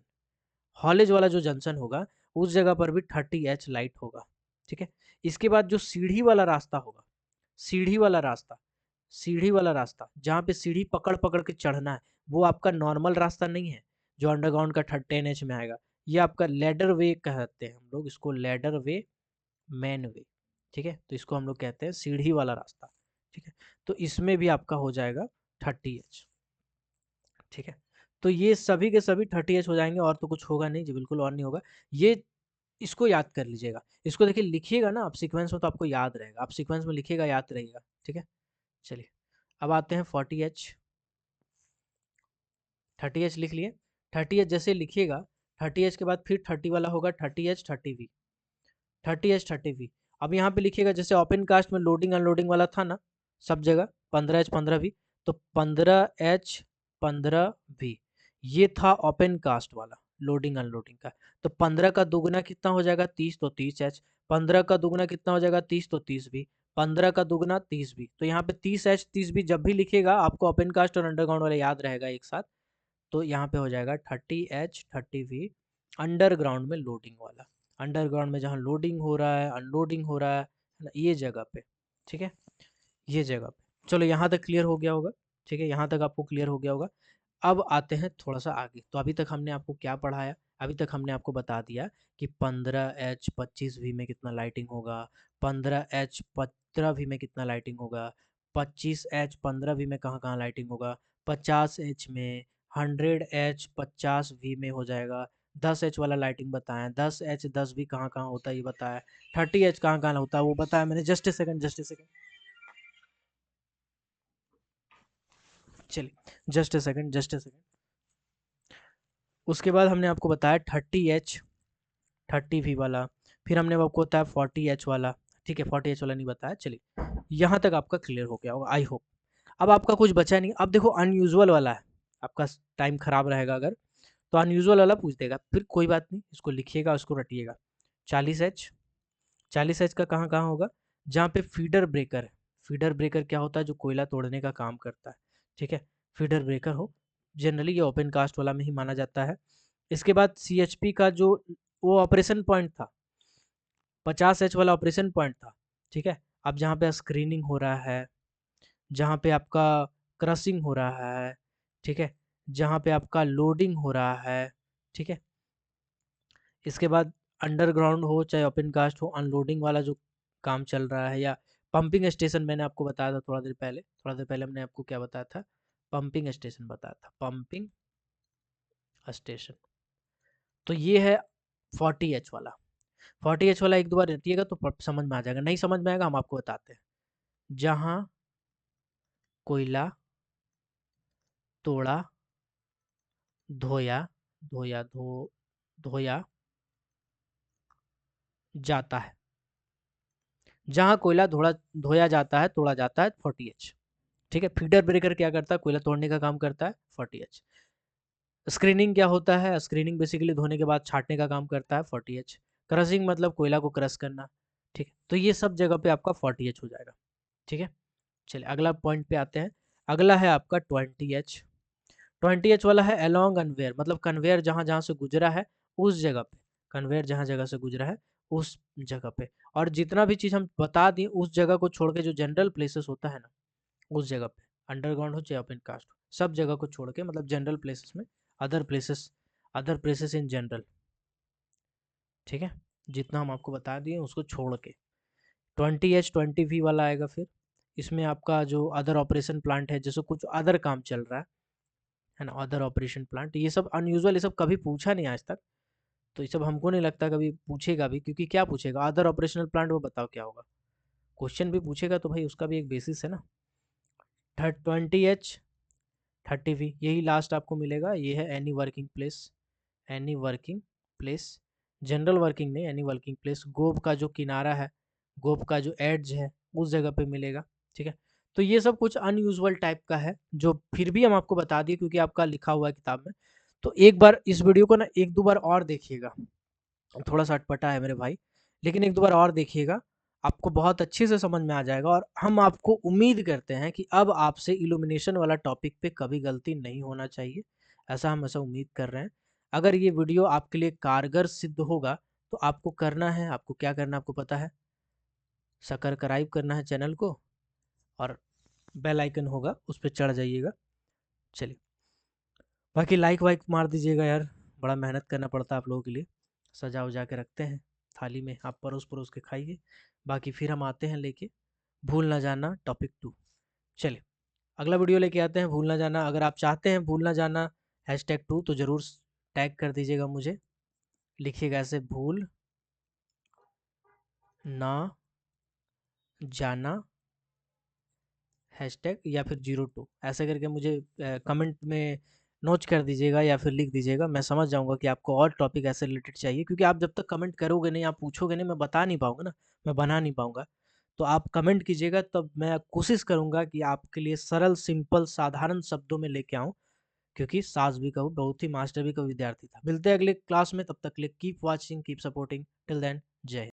हॉलेज वाला जो जंक्शन होगा उस जगह पर भी 30H लाइट होगा, ठीक है। इसके बाद जो सीढ़ी वाला रास्ता होगा, सीढ़ी वाला रास्ता, सीढ़ी वाला रास्ता जहाँ पे सीढ़ी पकड़ पकड़ के चढ़ना है, वो आपका नॉर्मल रास्ता नहीं है जो अंडरग्राउंड का 10H में आएगा। ये आपका लेडर वे कहते हैं हम लोग इसको, लेडर वे, मैन वे, ठीक है। तो इसको हम लोग कहते हैं सीढ़ी वाला रास्ता, ठीक है। तो इसमें भी आपका हो जाएगा 30H, ठीक है। तो ये सभी के सभी 30H हो जाएंगे, और तो कुछ होगा नहीं जी, बिल्कुल और नहीं होगा। ये इसको याद कर लीजिएगा, इसको देखिए लिखिएगा ना आप सीक्वेंस में तो आपको याद रहेगा, आप सीक्वेंस में लिखिएगा याद रहेगा, ठीक है। चलिए, अब आते हैं 40H। 30H लिख लिए। 30H जैसे लिखिएगा, 30H के बाद फिर 30 वाला होगा 30H 30V, 30H 30V। अब यहाँ पे लिखिएगा, जैसे ओपन कास्ट में लोडिंग अनलोडिंग वाला था ना सब जगह, 15H 15V, तो 15H 15V ये था ओपन कास्ट वाला लोडिंग अनलोडिंग का। तो 15 का दुगुना कितना हो जाएगा? 30, तो 30H। 15 का दुगुना कितना हो जाएगा? 30, तो 30V। 15 का दुगुना 30V। तो यहाँ पे 30H 30V जब भी लिखिएगा आपको ओपन कास्ट और अंडरग्राउंड वाला याद रहेगा एक साथ। तो यहाँ पे हो जाएगा 30H 30V अंडरग्राउंड में लोडिंग वाला, अंडरग्राउंड में जहाँ लोडिंग हो रहा है, अनलोडिंग हो रहा है ना, ये जगह पे, ठीक है, ये जगह पे। चलो यहाँ तक क्लियर हो गया होगा, ठीक है, यहाँ तक आपको क्लियर हो गया होगा। अब आते हैं थोड़ा सा आगे। तो अभी तक हमने आपको क्या पढ़ाया? अभी तक हमने आपको बता दिया कि 15H 25V में कितना लाइटिंग होगा, 15H 15V में कितना लाइटिंग होगा, 25H 15V में कहाँ कहाँ लाइटिंग होगा, 50H में, 100H 50V में हो जाएगा, 10H वाला लाइटिंग बताया, 10H 10V कहाँ कहाँ होता है ये बताया, 30H कहाँ कहाँ होता है वो बताया मैंने। Just a second, just a second, चलिए, just a second, just a second. उसके बाद हमने आपको बताया 30H 30V वाला, फिर हमने आपको बताया 40H वाला, ठीक है, 40H वाला नहीं बताया। चलिए, यहाँ तक आपका क्लियर हो गया होगा आई होप। अब आपका कुछ बचा नहीं। अब देखो अनयूजुअल वाला है, आपका टाइम खराब रहेगा अगर, तो अनयूजुअल वाला पूछ देगा, फिर कोई बात नहीं, इसको लिखिएगा, उसको रटिएगा। 40H, 40H का कहाँ कहाँ होगा? जहाँ पे फीडर ब्रेकर है। फीडर ब्रेकर क्या होता है? जो कोयला तोड़ने का काम करता है, ठीक है, फीडर ब्रेकर हो, जनरली ये ओपन कास्ट वाला में ही माना जाता है। इसके बाद CHP का जो वो ऑपरेशन पॉइंट था, 50H वाला ऑपरेशन पॉइंट था, ठीक है। अब जहाँ पे स्क्रीनिंग हो रहा है, जहाँ पे आपका क्रशिंग हो रहा है, ठीक है, जहाँ पे आपका लोडिंग हो रहा है, ठीक है। इसके बाद अंडरग्राउंड हो चाहे ओपन कास्ट हो, अनलोडिंग वाला जो काम चल रहा है, या पंपिंग स्टेशन मैंने आपको बताया था थोड़ा देर पहले, थोड़ा देर पहले हमने आपको क्या बताया था? पंपिंग स्टेशन बताया था, पंपिंग स्टेशन। तो ये है 40H वाला। 40H वाला एक दो बार रटिएगा तो समझ में आ जाएगा, नहीं समझ में आएगा हम आपको बताते हैं। जहाँ कोयला तोड़ा, धोया, धोया जाता है, जहाँ कोयला धोया जाता है, तोड़ा जाता है 40H। ठीक है, फीडर ब्रेकर क्या करता है, कोयला तोड़ने का काम करता है 40H। स्क्रीनिंग क्या होता है, स्क्रीनिंग बेसिकली धोने के बाद छांटने का काम करता है 40H। क्रशिंग मतलब कोयला को क्रश करना। ठीक है, तो ये सब जगह पे आपका 40H हो जाएगा। ठीक है, चलिए अगला पॉइंट पे आते हैं। अगला है आपका 20H। 20H वाला है अलोंग कन्वेयर, मतलब कन्वेयर जहाँ जहाँ से गुजरा है उस जगह पे, कन्वेयर जहाँ जगह से गुजरा है उस जगह पे। और जितना भी चीज़ हम बता दिए उस जगह को छोड़ के जो जनरल प्लेसेस होता है ना, उस जगह पे अंडरग्राउंड हो चाहे ओपन कास्ट हो, सब जगह को छोड़ के, मतलब जनरल प्लेसेस में, other places, other places in general. ठीक है, जितना हम आपको बता दिए उसको छोड़ के 20H 20V वाला आएगा फिर। इसमें आपका जो अदर ऑपरेशन प्लांट है, जैसे कुछ अदर काम चल रहा है ना, अदर ऑपरेशन प्लांट, ये सब अनयूजुअल, ये सब कभी पूछा नहीं आज तक, तो ये सब हमको नहीं लगता कभी पूछेगा भी, क्योंकि क्या पूछेगा, अदर ऑपरेशनल प्लांट, वो बताओ क्या होगा। क्वेश्चन भी पूछेगा तो भाई उसका भी एक बेसिस है ना। 20H 30V यही लास्ट आपको मिलेगा, ये है any working place. Any working place, general working नहीं, एनी वर्किंग प्लेस। गोब का जो किनारा है, गोब का जो एड्ज है, उस जगह पे मिलेगा। ठीक है, तो ये सब कुछ अनयूजुअल टाइप का है जो फिर भी हम आपको बता दिए क्योंकि आपका लिखा हुआ है किताब में। तो एक बार इस वीडियो को ना एक दो बार और देखिएगा, थोड़ा सा अटपटा है मेरे भाई, लेकिन एक दो बार और देखिएगा, आपको बहुत अच्छे से समझ में आ जाएगा। और हम आपको उम्मीद करते हैं कि अब आपसे इल्यूमिनेशन वाला टॉपिक पे कभी गलती नहीं होना चाहिए, ऐसा हम ऐसा उम्मीद कर रहे हैं। अगर ये वीडियो आपके लिए कारगर सिद्ध होगा तो आपको करना है, आपको क्या करना है आपको पता है, सब्सक्राइब करना है चैनल को, और बेल आइकन होगा उस पर चढ़ जाइएगा। चलिए, बाकी लाइक वाइक मार दीजिएगा यार, बड़ा मेहनत करना पड़ता है आप लोगों के लिए। सजा उजा के रखते हैं थाली में, आप परोस परोस के खाइए। बाकी फिर हम आते हैं लेके भूल ना जाना टॉपिक 2। चलिए अगला वीडियो लेके आते हैं, भूल ना जाना। अगर आप चाहते हैं भूल ना जाना #2 तो ज़रूर टैग कर दीजिएगा मुझे, लिखिएगा ऐसे, भूल ना जाना हैशटैग या फिर 02 ऐसे करके मुझे कमेंट में नोट कर दीजिएगा या फिर लिख दीजिएगा। मैं समझ जाऊंगा कि आपको और टॉपिक ऐसे रिलेटेड चाहिए, क्योंकि आप जब तक कमेंट करोगे नहीं, आप पूछोगे नहीं, मैं बता नहीं पाऊंगा ना, मैं बना नहीं पाऊंगा। तो आप कमेंट कीजिएगा, तब मैं कोशिश करूंगा कि आपके लिए सरल सिंपल साधारण शब्दों में लेके आऊँ, क्योंकि सास भी का बहुत ही मास्टर भी का विद्यार्थी था। मिलते हैं अगले क्लास में, तब तक के लिए keep watching, keep supporting, till then Jai Hind.